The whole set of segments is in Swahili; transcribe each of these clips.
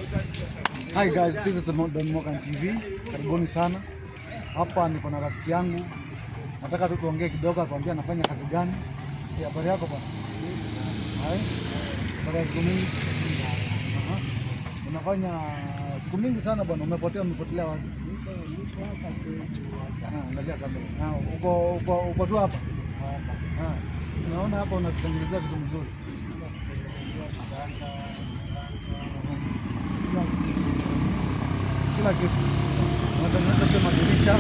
Hi guys, this is Don Morgan TV. Karibuni sana. Hapa niko na rafiki yangu. Nataka tu tuongee kidogo, atuambie anafanya kazi gani. Habari yako bwana? Hai. Baada ya siku mingi. Unafanya siku mingi sana bwana, umepotelea wapi? Angalia kamera. Uko tu hapa. Unaona hapa unatutengenezea vitu mzuri. Kila kitu unatengeneza pia madirisha,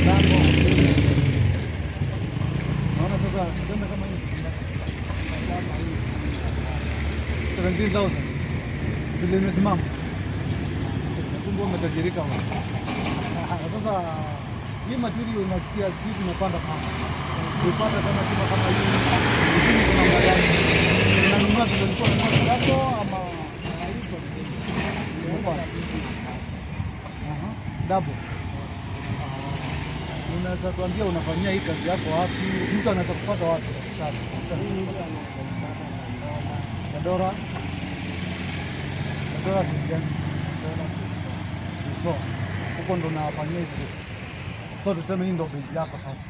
mlango. Naona sasa tena kama hivi 17,000 vile imesimama. Kumbe umetajirika wewe. Sasa hii material unasikia siku hizi imepanda sana. Ukipata kama hii kuna magari unanunua tulikuwa yako ama double. Unaweza tuambia unafanyia hii kazi yako wapi? Mtu anaweza kupata wapi? Dora sijani. So, huko ndo nafanyia hivi. So tuseme hii ndo base yako sasa.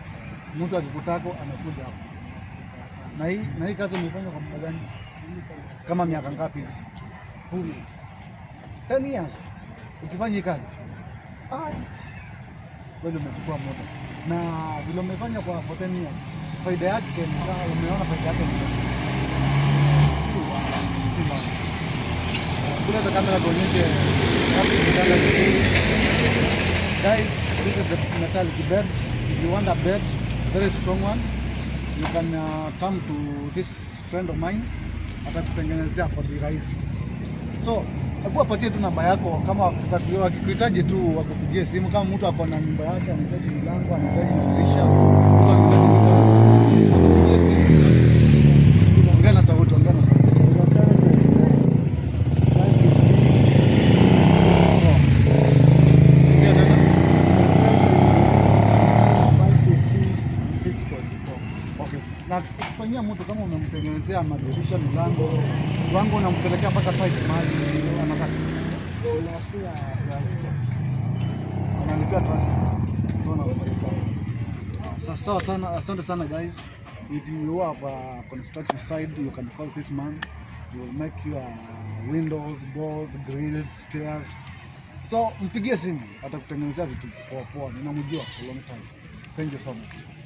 Mtu akikutako anakuja hapo. Na hii kazi umefanya kwa muda gani? Kama miaka ngapi? 10 years. Ukifanya hii kazi wewe umechukua muda. Na vile umefanya kwa 10 years, faida yake umeona faida yake ni gani? Kuna kamera tuonyeshe hapo kitanda hiki. Guys, this is the metallic bed. If you want a bed, very strong one, you can come to this friend of mine. Atakutengenezea kwa bei rahisi. So hebu apatie tu namba yako, kama wakikuhitaji tu wakupigie simu. Kama mtu ako na nyumba yake anahitaji milango, anahitaji madirisha, mtu anahitaji simu, ongea sauti. Na kufanyia mtu kama umemtengenezea madirisha, milango, wangu unampelekea mpaka site mahali anataka. Unalipia transport. So na sawa sana, asante sana guys. If you have a construction site, you can call this man. He will make you windows, doors, grills, stairs. So mpigie simu, atakutengenezea vitu poa poa. Ninamjua for long time. Thank you so much.